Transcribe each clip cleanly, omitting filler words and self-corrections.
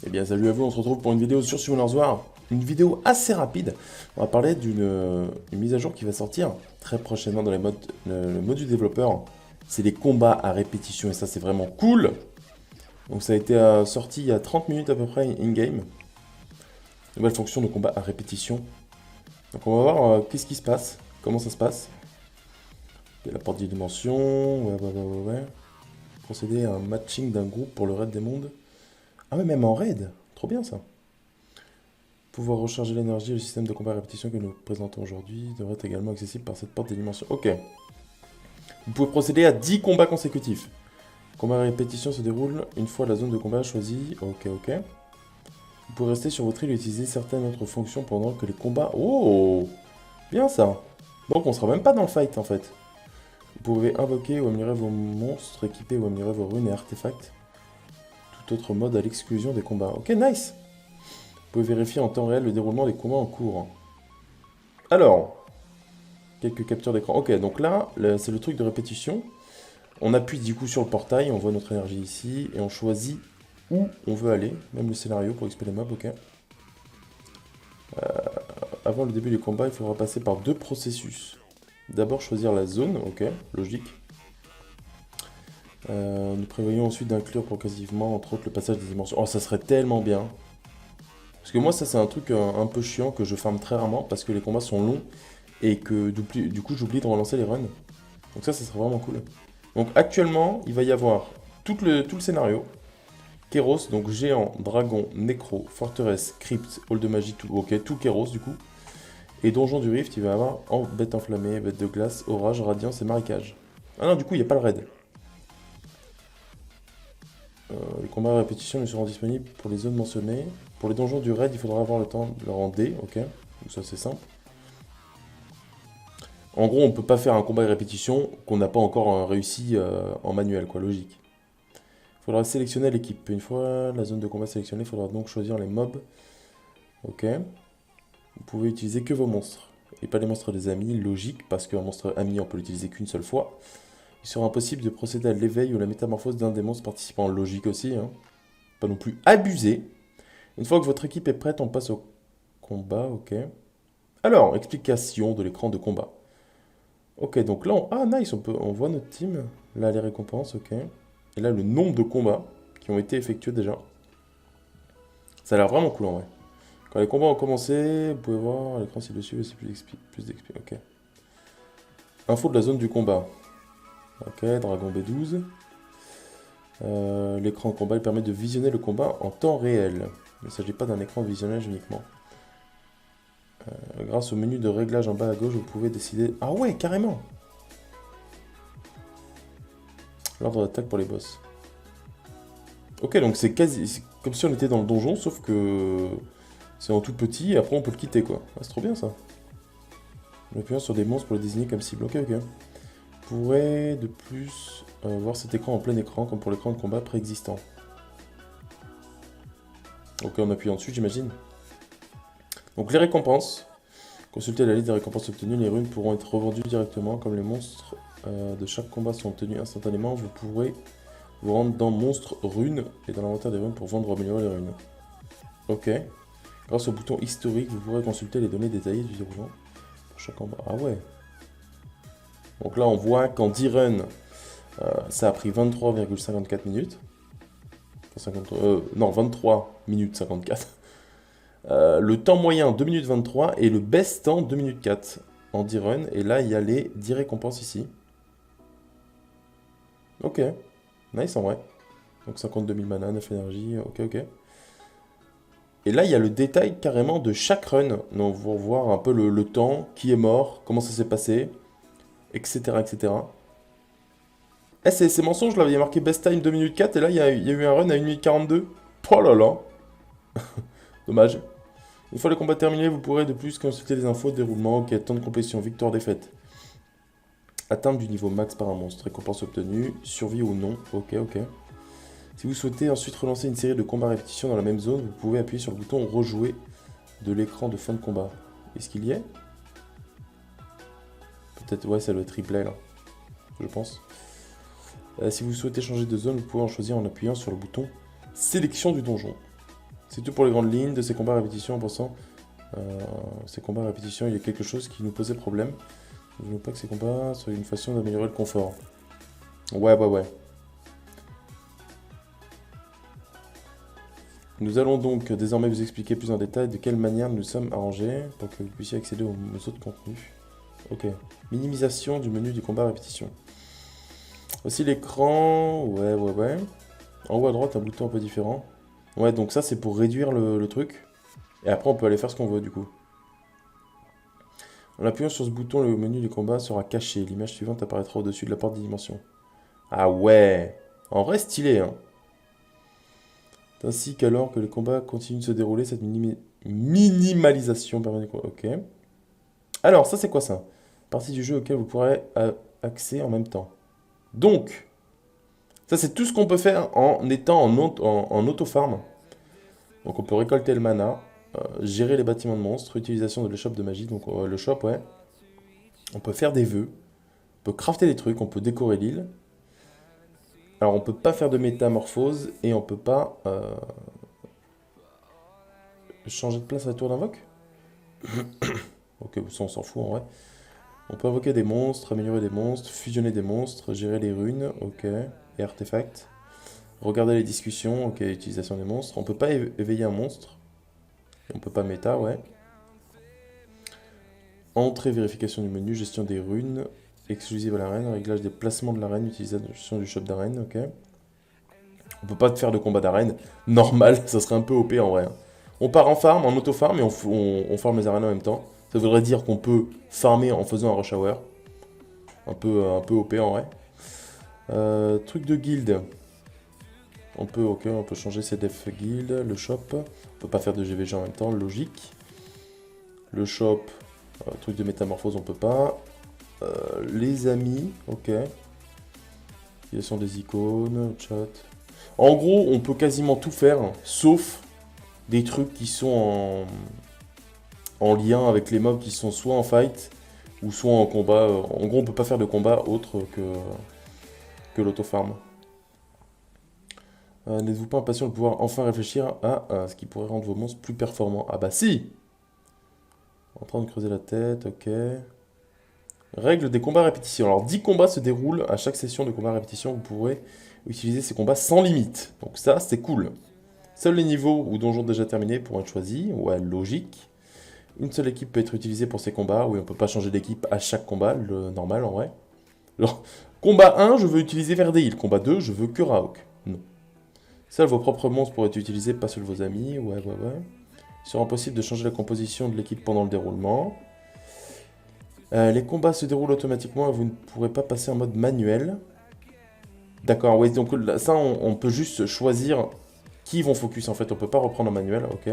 Eh bien salut à vous, on se retrouve pour une vidéo sur Summoners War. Une vidéo assez rapide. On va parler d'une mise à jour qui va sortir très prochainement dans le mode du développeur. C'est les combats à répétition et ça c'est vraiment cool. Donc ça a été sorti il y a 30 minutes à peu près in-game. Nouvelle fonction de combat à répétition. Donc on va voir qu'est-ce qui se passe, comment ça se passe. Il y a la porte dimension, ouais. Procéder à un matching d'un groupe pour le raid des mondes. Ah ouais, même en raid, trop bien ça. Pouvoir recharger l'énergie, le système de combat à répétition que nous présentons aujourd'hui devrait être également accessible par cette porte des dimensions. Ok. Vous pouvez procéder à 10 combats consécutifs. Combat à répétition se déroule une fois la zone de combat choisie. Ok. Vous pouvez rester sur votre île et utiliser certaines autres fonctions pendant que les combats... Oh, bien ça. Donc on sera même pas dans le fight en fait. Vous pouvez invoquer ou améliorer vos monstres, équiper ou améliorer vos runes et artefacts. Tout autre mode à l'exclusion des combats. Ok, nice. Vous pouvez vérifier en temps réel le déroulement des combats en cours. Alors, quelques captures d'écran. Ok, donc là, c'est le truc de répétition. On appuie du coup sur le portail, on voit notre énergie ici, et on choisit où on veut aller, même le scénario pour XP les mobs, ok. Avant le début du combat, il faudra passer par deux processus. D'abord choisir la zone, ok, logique. Nous prévoyons ensuite d'inclure progressivement, entre autres, le passage des dimensions. Oh, ça serait tellement bien. Parce que moi, ça, c'est un truc un peu chiant que je farme très rarement parce que les combats sont longs et que du coup, j'oublie de relancer les runs. Donc ça serait vraiment cool. Donc actuellement, il va y avoir tout le scénario. Kéros, donc géant, dragon, nécro, forteresse, crypte, hall de magie, tout. Ok, tout Kéros du coup. Et donjon du Rift, il va y avoir bête enflammée, bête de glace, orage, radiance et marécage. Ah non, du coup, il n'y a pas le raid. Les combats à répétition ne seront disponibles pour les zones mentionnées. Pour les donjons du raid, il faudra avoir le temps de leur en D, ok. Donc ça c'est simple. En gros, on peut pas faire un combat à répétition qu'on n'a pas encore réussi en manuel, quoi, logique. Il faudra sélectionner l'équipe. Une fois la zone de combat sélectionnée, il faudra donc choisir les mobs. Ok. Vous pouvez utiliser que vos monstres. Et pas les monstres des amis, logique, parce qu'un monstre ami, on peut l'utiliser qu'une seule fois. Il sera impossible de procéder à l'éveil ou la métamorphose d'un des monstres participants. Logique aussi, hein. Pas non plus abusé. Une fois que votre équipe est prête, on passe au combat, ok. Alors, explication de l'écran de combat. Ok, donc là, ah nice, on voit notre team. Là, les récompenses, ok. Et là, le nombre de combats qui ont été effectués déjà. Ça a l'air vraiment cool en vrai. Quand les combats ont commencé, vous pouvez voir à l'écran ci-dessus, aussi plus d'XP, ok. Info de la zone du combat. Ok, Dragon B12. L'écran de combat il permet de visionner le combat en temps réel. Il ne s'agit pas d'un écran de visionnage uniquement. Grâce au menu de réglage en bas à gauche, vous pouvez décider... Ah ouais, carrément. L'ordre d'attaque pour les boss. Ok, donc c'est comme si on était dans le donjon, sauf que c'est en tout petit, et après on peut le quitter, quoi. Ah, c'est trop bien, ça. En appuyant sur des monstres pour les désigner comme cible. Ok. Vous pourrez, de plus, voir cet écran en plein écran, comme pour l'écran de combat préexistant. Ok, en appuyant dessus, j'imagine. Donc les récompenses. Consultez la liste des récompenses obtenues, les runes pourront être revendues directement. Comme les monstres de chaque combat sont obtenus instantanément, vous pourrez vous rendre dans monstres runes et dans l'inventaire des runes pour vendre ou améliorer les runes. Ok. Grâce au bouton historique, vous pourrez consulter les données détaillées du déroulement pour chaque combat. Ah ouais. Donc là, on voit qu'en 10 runs, ça a pris 23,54 minutes. Non, 23 minutes 54. Le temps moyen 2 minutes 23 et le best temps 2 minutes 4 en 10 runs. Et là, il y a les 10 récompenses ici. Ok, nice en vrai. Donc 52 000 mana, 9 énergie, ok. Et là, il y a le détail carrément de chaque run. Donc, vous voir un peu le temps, qui est mort, comment ça s'est passé, etc. Eh, c'est mensonge là, il y a marqué best time 2 minutes 4 et là, il y a eu un run à 1 minute 42. Oh là là. Dommage. Une fois le combat terminé, vous pourrez de plus consulter les infos de déroulement, ok, temps de complétion, victoire, défaite. Atteinte du niveau max par un monstre, récompense obtenue, survie ou non, ok. Si vous souhaitez ensuite relancer une série de combats à répétition dans la même zone, vous pouvez appuyer sur le bouton rejouer de l'écran de fin de combat. Est-ce qu'il y est? Peut-être, ouais, ça doit être replay là, je pense. Si vous souhaitez changer de zone, vous pouvez en choisir en appuyant sur le bouton sélection du donjon. C'est tout pour les grandes lignes de ces combats à répétition en pensant. Ces combats à répétition, il y a quelque chose qui nous posait problème. Je ne veux pas que ces combats soient une façon d'améliorer le confort. Ouais. Nous allons donc désormais vous expliquer plus en détail de quelle manière nous sommes arrangés pour que vous puissiez accéder aux autres contenus. Ok. Minimisation du menu du combat à répétition. Aussi l'écran. Ouais. En haut à droite, un bouton un peu différent. Ouais, donc ça c'est pour réduire le truc. Et après on peut aller faire ce qu'on veut du coup. En appuyant sur ce bouton, le menu du combat sera caché. L'image suivante apparaîtra au-dessus de la porte des dimensions. Ah ouais. En vrai stylé, hein. Ainsi qu'alors que le combat continue de se dérouler, cette minimalisation permet de... Ok. Alors, ça c'est quoi ça? Partie du jeu auquel vous pourrez accéder en même temps. Donc, ça c'est tout ce qu'on peut faire en étant en auto-farm. Donc on peut récolter le mana, gérer les bâtiments de monstres, utilisation de l'échoppe de magie, donc le shop, ouais. On peut faire des vœux, on peut crafter des trucs, on peut décorer l'île. Alors on peut pas faire de métamorphose et on peut pas changer de place à la tour d'invoque. Ok, ça on s'en fout en vrai. On peut invoquer des monstres, améliorer des monstres, fusionner des monstres, gérer les runes, ok, et artefacts. Regarder les discussions, ok, utilisation des monstres. On peut pas éveiller un monstre. On peut pas méta, ouais. Entrée, vérification du menu, gestion des runes, exclusive à l'arène, réglage des placements de l'arène, utilisation du shop d'arène, ok. On peut pas faire de combat d'arène, normal, ça serait un peu OP en vrai. Hein. On part en farm, en auto-farm, et on farm les arènes en même temps. Ça voudrait dire qu'on peut farmer en faisant un rush hour. Un peu OP en vrai. Truc de guild. On peut changer ses def guild, le shop. On peut pas faire de GVG en même temps, logique. Le shop, truc de métamorphose, on peut pas. Les amis, ok. Utilisation des icônes, chat. En gros, on peut quasiment tout faire, sauf des trucs qui sont en lien avec les mobs qui sont soit en fight, ou soit en combat. En gros, on peut pas faire de combat autre que l'auto-farm. N'êtes-vous pas impatient de pouvoir enfin réfléchir à ce qui pourrait rendre vos monstres plus performants? Ah bah si! En train de creuser la tête, ok. Règle des combats à répétition. Alors 10 combats se déroulent à chaque session de combat à répétition. Vous pourrez utiliser ces combats sans limite. Donc ça, c'est cool. Seuls les niveaux ou donjons déjà terminés pourront être choisis. Ouais, logique. Une seule équipe peut être utilisée pour ces combats. Oui, on peut pas changer d'équipe à chaque combat, le normal en vrai. Alors, combat 1, je veux utiliser Verdeil. Combat 2, je veux que Raok. Non. Seuls vos propres monstres pourraient être utilisés, pas seuls vos amis. Ouais. Il sera possible de changer la composition de l'équipe pendant le déroulement. Les combats se déroulent automatiquement et vous ne pourrez pas passer en mode manuel. D'accord, oui, donc ça on peut juste choisir qui vont focus en fait, on peut pas reprendre en manuel, ok.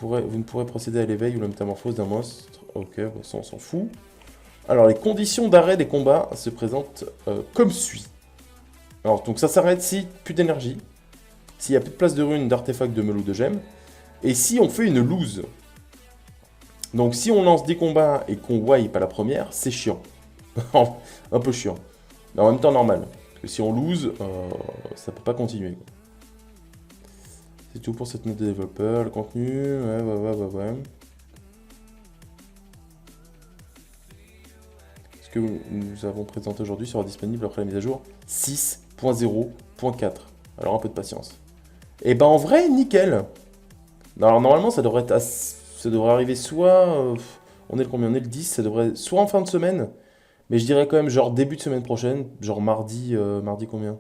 Vous ne pourrez procéder à l'éveil ou la métamorphose d'un monstre, ok, bon, ça on s'en fout. Alors les conditions d'arrêt des combats se présentent comme suit. Alors donc ça s'arrête si plus d'énergie, s'il n'y a plus de place de runes, d'artefacts, de meule ou de gemmes, et si on fait une lose. Donc si on lance des combats et qu'on wipe à la première, c'est chiant. Un peu chiant. Mais en même temps normal. Parce que si on lose, ça peut pas continuer. C'est tout pour cette note de développeur. Le contenu, ouais. Ce que nous avons présenté aujourd'hui sera disponible après la mise à jour 6.0.4. Alors un peu de patience. Et ben en vrai, nickel. Alors normalement ça devrait être ça devrait arriver soit... on est le combien? On est le 10, ça devrait... Soit en fin de semaine, mais je dirais quand même genre début de semaine prochaine, genre mardi combien?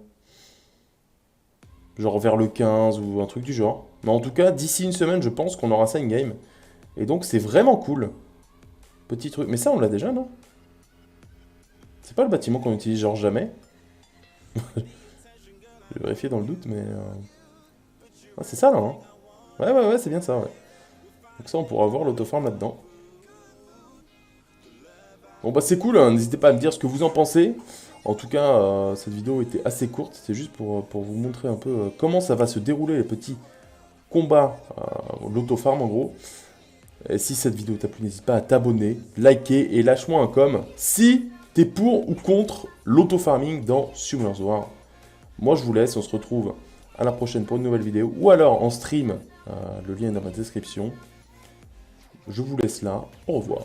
Genre vers le 15 ou un truc du genre. Mais en tout cas, d'ici une semaine, je pense qu'on aura ça in-game. Et donc c'est vraiment cool. Petit truc... Mais ça on l'a déjà, non? C'est pas le bâtiment qu'on utilise genre jamais? Je vais vérifier dans le doute, mais... Ah, c'est ça là, hein? Ouais, c'est bien ça, ouais. Donc ça, on pourra voir l'auto-farm là-dedans. Bon bah c'est cool, hein. N'hésitez pas à me dire ce que vous en pensez. En tout cas, cette vidéo était assez courte. C'est juste pour vous montrer un peu comment ça va se dérouler les petits combats, l'auto-farm en gros. Et si cette vidéo t'a plu, n'hésite pas à t'abonner, liker et lâche-moi un com si t'es pour ou contre l'auto-farming dans Summoners War. Moi je vous laisse, on se retrouve à la prochaine pour une nouvelle vidéo, ou alors en stream, le lien est dans la description. Je vous laisse là, au revoir.